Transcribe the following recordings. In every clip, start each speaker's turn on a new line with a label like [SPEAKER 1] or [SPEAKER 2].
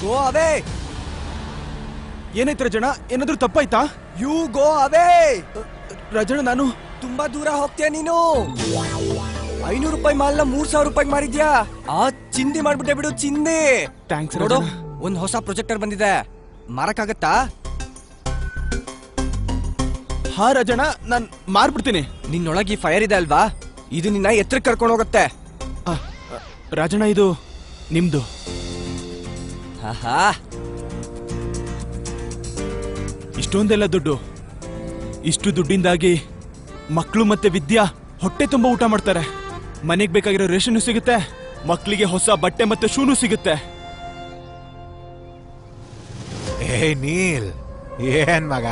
[SPEAKER 1] ಗೋ ಅವೇ.
[SPEAKER 2] ಏನಾಯ್ತು ರಜಣ? ಏನಾದ್ರೂ ತಪ್ಪಾಯ್ತಾ?
[SPEAKER 1] You go ಅವೇ.
[SPEAKER 2] ರಜಣ, ನಾನು
[SPEAKER 1] ತುಂಬಾ ದೂರ ಹೋಗ್ತೀಯ ನೀನು. 500 ರೂಪಾಯಿ ಮಾಲ್ನ 3000 ರೂಪಾಯಿ ಮಾರಿದ್ಯಾ? ಆ ಚಿಂದಿ ಮಾಡ್ಬಿಟ್ಟೆ ಬಿಡು, ಚಿಂದಿ.
[SPEAKER 2] ಥ್ಯಾಂಕ್ಸ್
[SPEAKER 1] ನೋಡು,
[SPEAKER 2] ರಜಣ.
[SPEAKER 1] ಒಂದ್ ಹೊಸ ಪ್ರೊಜೆಕ್ಟರ್ ಬಂದಿದೆ, ಮಾರಕ್ಕಾಗತ್ತಾ?
[SPEAKER 2] ಹಾ ರಜಣ, ನಾನ್ ಮಾರ್ಬಿಡ್ತೀನಿ.
[SPEAKER 1] ನಿನ್ನೊಳಗೆ ಫೈರ್ ಇದೆ ಅಲ್ವಾ, ಇದು ನಿನ್ನ ಎತ್ತರಕ್ಕೆ ಕರ್ಕೊಂಡು ಹೋಗುತ್ತೆ.
[SPEAKER 2] ರಾಜಣ್ಣ, ಇದು ನಿಮ್ದು.
[SPEAKER 1] ಆಹಾ,
[SPEAKER 2] ಇಷ್ಟೊಂದೆಲ್ಲ ದುಡ್ಡು. ಇಷ್ಟು ದುಡ್ಡಿಂದಾಗಿ ಮಕ್ಕಳು ಮತ್ತೆ ವಿದ್ಯಾ ಹೊಟ್ಟೆ ತುಂಬಾ ಊಟ ಮಾಡ್ತಾರೆ. ಮನೆಗೆ ಬೇಕಾಗಿರೋ ರೇಷನ್ ಸಿಗುತ್ತೆ, ಮಕ್ಕಳಿಗೆ ಹೊಸ ಬಟ್ಟೆ ಮತ್ತೆ ಶೂನು ಸಿಗುತ್ತೆ.
[SPEAKER 3] ಏ ನೀಲ್, ಏನ್ ಮಗ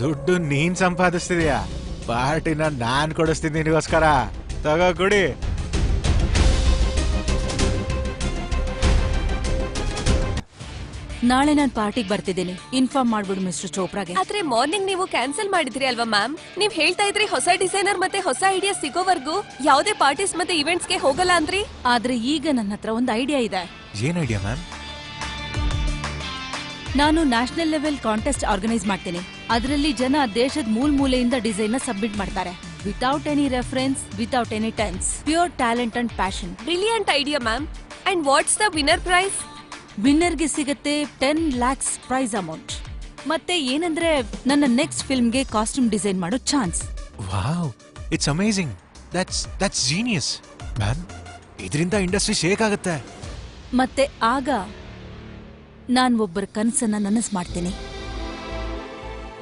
[SPEAKER 3] ದುಡ್ಡು ನೀನ್ ಸಂಪಾದಿಸ್ತಿದ್ಯಾ? ಪಾರ್ಟಿನ ನಾನ್ ಕೊಡಿಸ್ತೀನಿ ನಿನಗೋಸ್ಕರ. ತಗೋ ಕೊಡಿ.
[SPEAKER 4] ನಾಳೆ ನಾನು ಪಾರ್ಟಿಗೆ ಬರ್ತಿದ್ದೀನಿ, ಇನ್ಫಾರ್ಮ್ ಮಾಡ್ಬಿಡು ಮಿಸ್ಟರ್ ಚೋಪ್ರಾಗೆ.
[SPEAKER 5] ಆದ್ರೆ ಮಾರ್ನಿಂಗ್ ನೀವು ಕ್ಯಾನ್ಸಲ್ ಮಾಡಿದ್ರಿ ಅಲ್ವಾ ಮ್ಯಾಮ್? ನೀವ್ ಹೇಳ್ತಾ ಇದ್ರಿ ಹೊಸ ಡಿಸೈನರ್ ಮತ್ತೆ ಹೊಸ ಐಡಿಯಾ ಸಿಗೋವರೆಗೂ ಯಾವುದೇ ಪಾರ್ಟೀಸ್ ಮತ್ತೆ ಇವೆಂಟ್ಸ್ ಗೆ ಹೋಗಲ್ಲ ಅಂದ್ರಿ.
[SPEAKER 4] ಆದ್ರೆ ಈಗ ನನ್ನ ಹತ್ರ ಒಂದು ಐಡಿಯಾ ಇದೆ.
[SPEAKER 3] ಏನ್ ಐಡಿಯಾ ಮ್ಯಾಮ್?
[SPEAKER 4] ನಾನು ನ್ಯಾಷನಲ್ ಲೆವೆಲ್ ಕಾಂಟೆಸ್ಟ್ ಆರ್ಗನೈಸ್ ಮಾಡ್ತೀನಿ. ಅದರಲ್ಲಿ ಜನ ದೇಶದ ಮೂಲೆಯಿಂದ ಡಿಸೈನ್ ನ ಸಬ್ಮಿಟ್ ಮಾಡ್ತಾರೆ. Without any reference, without any tense, pure talent and passion.
[SPEAKER 5] Brilliant idea ma'am. And what's the winner prize?
[SPEAKER 4] ವಿನ್ನರ್ಗೆ ಸಿಗುತ್ತೆ 10 lakhs ಪ್ರೈಸ್ ಅಮೌಂಟ್. ಮತ್ತೆ ಏನಂದ್ರೆ ನನ್ನ ನೆಕ್ಸ್ಟ್ ಫಿಲ್ಮ್ಗೆ ಕಾಸ್ಟ್ಯೂಮ್ ಡಿಸೈನ್ ಮಾಡೋ chance.
[SPEAKER 3] Wow, it's amazing. That's genius ma'am. ಇದರಿಂದ industry shake ಆಗುತ್ತೆ.
[SPEAKER 4] ಮತ್ತೆ ಆಗ ನಾನ್ ಒಬ್ಬರ ಕನ್ಸನ್ನ ನನಸ್ ಮಾಡ್ತೀನಿ.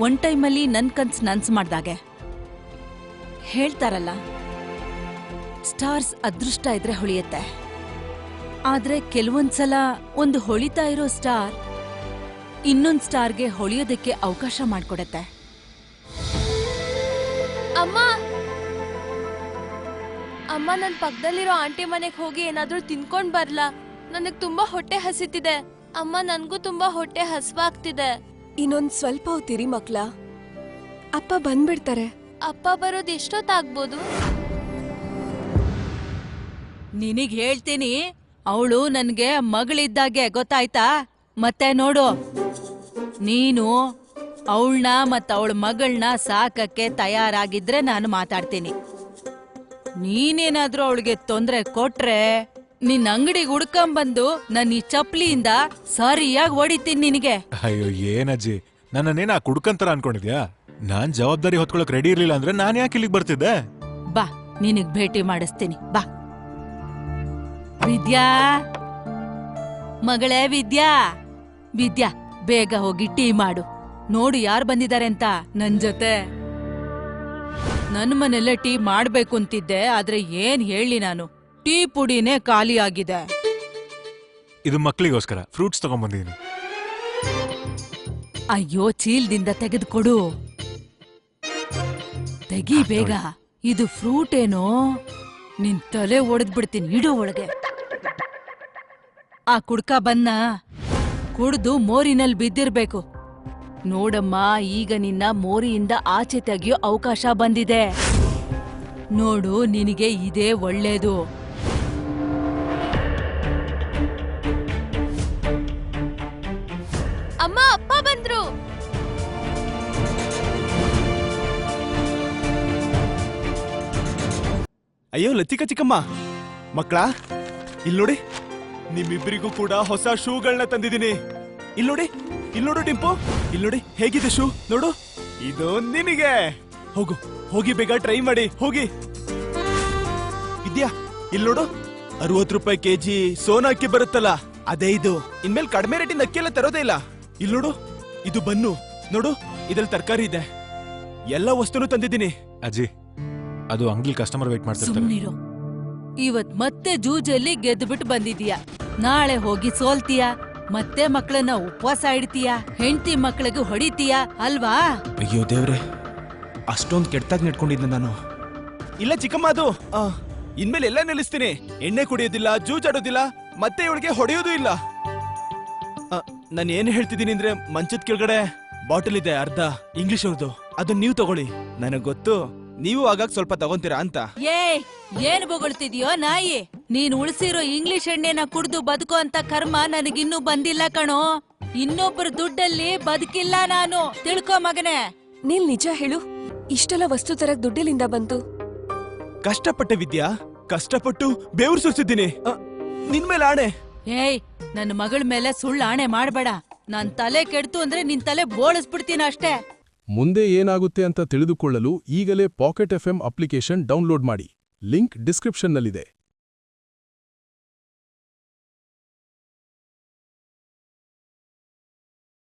[SPEAKER 4] ಒನ್ ಟೈಮಲ್ಲಿ ನನ್ ಕನ್ಸ್ ನನ್ಸ್ ಮಾಡ್ದಾಗೆ. ಹೇಳ್ತಾರಲ್ಲ, ಸ್ಟಾರ್ಸ್ ಅದೃಷ್ಟ ಇದ್ರೆ ಹೊಳಿಯುತ್ತೆ. ಆದ್ರೆ ಕೆಲವೊಂದ್ಸಲ ಒಂದು ಹೊಳಿತಾ ಇರೋ ಸ್ಟಾರ್ ಇನ್ನೊಂದ್ ಸ್ಟಾರ್ಗೆ ಹೊಳಿಯೋದಕ್ಕೆ ಅವಕಾಶ ಮಾಡ್ಕೊಡತ್ತೆ.
[SPEAKER 5] ಅಮ್ಮ, ಅಮ್ಮ, ನನ್ ಪಕ್ಕದಲ್ಲಿರೋ ಆಂಟಿ ಮನೆಗ್ ಹೋಗಿ ಏನಾದ್ರೂ ತಿನ್ಕೊಂಡ್ ಬರ್ಲಾ? ನನಗ್ ತುಂಬಾ ಹೊಟ್ಟೆ ಹಸಿತಿದೆ. ಅಮ್ಮ, ನನ್ಗೂ ತುಂಬಾ ಹೊಟ್ಟೆ ಹಸ್ವಾಗ್ತಿದೆ.
[SPEAKER 6] ಇನ್ನೊಂದ್ ಸ್ವಲ್ಪ ಹೊತ್ತಿರಿ ಮಕ್ಳ, ಅಪ್ಪ ಬಂದ್ಬಿಡ್ತಾರೆ.
[SPEAKER 5] ಅಪ್ಪ ಬರೋದ್ ಎಷ್ಟೊತ್ತಾಗ್ಬೋದು?
[SPEAKER 4] ನಿನಗ್ ಹೇಳ್ತೀನಿ, ಅವಳು ನನ್ಗೆ ಮಗಳಿದ್ದಾಗೆ, ಗೊತ್ತಾಯ್ತಾ? ಮತ್ತೆ ನೋಡು, ನೀನು ಅವಳನ್ನ ಮತ್ತ ಅವಳ ಮಗಳನ್ನ ಸಾಕಕ್ಕೆ ತಯಾರಾಗಿದ್ರೆ ನಾನು ಮಾತಾಡ್ತೀನಿ. ನೀನೇನಾದ್ರೂ ಅವಳಿಗೆ ತೊಂದ್ರೆ ಕೊಟ್ರೆ ನಿನ್ ಅಂಗಡಿಗೆ ಹುಡ್ಕೊಂಬಂದು ನನ್ನ ಈ ಚಪ್ಲಿಯಿಂದ ಸರಿಯಾಗಿ ಹೊಡಿತೀನಿ ನಿನಗೆ.
[SPEAKER 3] ಅಯ್ಯೋ ಏನಜ್ಜಿ, ನನ್ನನ್ನೇನ ಕುಡ್ಕಂತರ ಅನ್ಕೊಂಡಿದ್ಯಾ? ನಾನ್ ಜವಾಬ್ದಾರಿ ಹೊತ್ಕೊಳಕ್ ರೆಡಿ ಇರ್ಲಿಲ್ಲ ಅಂದ್ರೆ ನಾನ್ ಯಾಕೆ ಇಲ್ಲಿಗೆ ಬರ್ತಿದ್ದೆ?
[SPEAKER 4] ಬಾ, ನಿನಗ್ ಭೇಟಿ ಮಾಡಿಸ್ತೀನಿ, ಬಾ. ವಿದ್ಯಾ, ಮಗಳೇ ವಿದ್ಯಾ, ವಿದ್ಯಾ, ಬೇಗ ಹೋಗಿ ಟೀ ಮಾಡು. ನೋಡು ಯಾರು ಬಂದಿದ್ದಾರೆ ಅಂತ ನನ್ ಜೊತೆ. ನನ್ ಮನೆಯಲ್ಲೇ ಟೀ ಮಾಡ್ಬೇಕು ಅಂತಿದ್ದೆ, ಆದ್ರೆ ಏನ್ ಹೇಳಿ ನಾನು, ಟೀ ಪುಡಿನೇ ಖಾಲಿ ಆಗಿದೆ.
[SPEAKER 3] ಇದು ಮಕ್ಕಳಿಗೋಸ್ಕರ ಫ್ರೂಟ್ಸ್ ತಗೊಂಡ್ಬಂದಿದ್ದೀನಿ.
[SPEAKER 4] ಅಯ್ಯೋ, ಚೀಲ್ದಿಂದ ತೆಗೆದುಕೊಡು. ತೆಗಿ ಬೇಗ. ಇದು ಫ್ರೂಟ್ ಏನೋ, ನಿನ್ ತಲೆ ಒಡೆದ್ಬಿಡ್ತೀನಿ, ಇಡೋ ಒಳಗೆ. ಆ ಕುಡ್ಕ ಬನ್ನ ಕುಡ್ದು ಮೋರಿನಲ್ಲಿ ಬಿದ್ದಿರ್ಬೇಕು. ನೋಡಮ್ಮ, ಈಗ ನಿನ್ನ ಮೋರಿಯಿಂದ ಆಚೆ ತೆಗಿಯೋ ಅವಕಾಶ ಬಂದಿದೆ. ನೋಡು, ನಿನಗೆ ಇದೇ ಒಳ್ಳೇದು.
[SPEAKER 5] ಅಮ್ಮ, ಅಪ್ಪ ಬಂದ್ರು.
[SPEAKER 2] ಅಯ್ಯೋ ಲತಿಕಾ ಚಿಕ್ಕಮ್ಮ, ಮಕ್ಕಳ ಇಲ್ನೋಡಿ, ನಿಮ್ಮಿಬ್ಬರಿಗೂ ಕೂಡ ಹೊಸ ಶೂಗಳನ್ನ ತಂದಿದ್ದೀನಿ. ಇಲ್ನೋಡಿ, ಇಲ್ನೋಡು ಟಿಂಪು, ಇಲ್ನೋಡಿ ಹೇಗಿದೆ ಶೂ ನೋಡು. ಇದು ನಿನಗೆ. ಹೋಗು, ಹೋಗಿ ಬೇಗ ಟ್ರೈ ಮಾಡಿ, ಹೋಗಿ. ಇದ್ಯಾ, ಇಲ್ನೋಡು, 60 ರೂಪಾಯಿ ಕೆಜಿ ಸೋನಾ ಅಕ್ಕಿ ಬರುತ್ತಲ್ಲ, ಅದೇ ಇದು. ಇನ್ಮೇಲೆ ಕಡಿಮೆ ರೇಟಿನ ಅಕ್ಕಿ ಎಲ್ಲ ತರೋದೇ ಇಲ್ಲ. ಇಲ್ನೋಡು, ಇದು ಬನ್ನು ನೋಡು, ಇದ್ರಲ್ಲಿ ತರಕಾರಿ ಇದೆ, ಎಲ್ಲ ವಸ್ತುನು ತಂದಿದ್ದೀನಿ.
[SPEAKER 3] ಅಜ್ಜಿ, ಅದು ಅಂಗಡಿ ಕಸ್ಟಮರ್ ವೇಟ್ ಮಾಡ್ತಿರ್ತಾರೆ.
[SPEAKER 4] ಸುಮ್ನಿರು. ಇವತ್ ಮತ್ತೆ ಜೂಜಲ್ಲಿ ಗೆದ್ದುಬಿಟ್ಟು ಬಂದಿದೀಯ, ನಾಳೆ ಹೋಗಿ ಸೋಲ್ತೀಯ, ಮತ್ತೆ ಮಕ್ಕಳನ್ನ ಉಪವಾಸ ಇಡ್ತೀಯ, ಹೆಂಡತಿ ಮಕ್ಕಳಿಗೆ ಹೊಡಿತೀಯ ಅಲ್ವಾ?
[SPEAKER 2] ಅಯ್ಯೋ ದೇವ್ರೆ, ಅಷ್ಟೊಂದು ಕೆಟ್ಟಾಗಿ ನೆಟ್ಕೊಂಡಿದ್ದೆ ನಾನು. ಇಲ್ಲ ಚಿಕ್ಕಮ್ಮ, ಅದು ಇನ್ಮೇಲೆ ಎಲ್ಲ ನಿಲ್ಲಿಸ್ತೀನಿ. ಎಣ್ಣೆ ಕುಡಿಯೋದಿಲ್ಲ, ಜೂಜಾಡೋದಿಲ್ಲ, ಮತ್ತೆ ಇವಳಿಗೆ ಹೊಡೆಯೋದು ಇಲ್ಲ. ನಾನು ಏನ್ ಹೇಳ್ತಿದ್ದೀನಿ ಅಂದ್ರೆ, ಮಂಚದ ಕೆಳಗಡೆ ಬಾಟಲ್ ಇದೆ ಅರ್ಧ, ಇಂಗ್ಲಿಷ್ ಅವ್ರದ್ದು, ಅದನ್ನ ನೀವು ತಗೊಳ್ಳಿ. ನನಗ್ ಗೊತ್ತು ನೀವು ಆಗಾಗ ಸ್ವಲ್ಪ ತಗೊಂತೀರಾ ಅಂತ.
[SPEAKER 4] ಏನ್ ಬೊಗಳ್ತಿದ್ಯೋ ನಾಯಿ? ನೀನ್ ಉಳಿಸಿರೋ ಇಂಗ್ಲಿಷ್ ಎಣ್ಣೆನ ಕುಡ್ದು ಬದುಕೋ ಅಂತ ಕರ್ಮ ನನಗಿನ್ನೂ ಬಂದಿಲ್ಲ ಕಣೋ. ಇನ್ನೊಬ್ಬರ ದುಡ್ಡಲ್ಲಿ ಬದುಕಿಲ್ಲ ನಾನು, ತಿಳ್ಕೊ ಮಗನೇ.
[SPEAKER 6] ನೀಲ್ ನಿಜ ಹೇಳು, ಇಷ್ಟೆಲ್ಲ ವಸ್ತು ತರಕ್ ದುಡ್ಡಿಲಿಂದ ಬಂತು?
[SPEAKER 2] ಕಷ್ಟಪಟ್ಟೆ ವಿದ್ಯಾ, ಕಷ್ಟಪಟ್ಟು ಬೇವ್ರು ಸುರಿಸಿದ್ದೀನಿ. ನಿನ್ಮೇಲೆ ಆಣೆ.
[SPEAKER 4] ನನ್ನ ಮಗಳ ಮೇಲೆ ಸುಳ್ಳು ಆಣೆ ಮಾಡ್ಬೇಡ. ನನ್ ತಲೆ ಕೆಡ್ತು ಅಂದ್ರೆ ನಿನ್ ತಲೆ ಬೋಳಿಸ್ಬಿಡ್ತೀನಿ ಅಷ್ಟೇ.
[SPEAKER 7] ಮುಂದೆ ಏನಾಗುತ್ತೆ ಅಂತ ತಿಳಿದುಕೊಳ್ಳಲು ಈಗಲೇ ಪಾಕೆಟ್ ಎಫ್ಎಂ ಅಪ್ಲಿಕೇಶನ್ ಡೌನ್ಲೋಡ್ ಮಾಡಿ. ಲಿಂಕ್ ಡಿಸ್ಕ್ರಿಪ್ಷನ್ನಲ್ಲಿದೆ.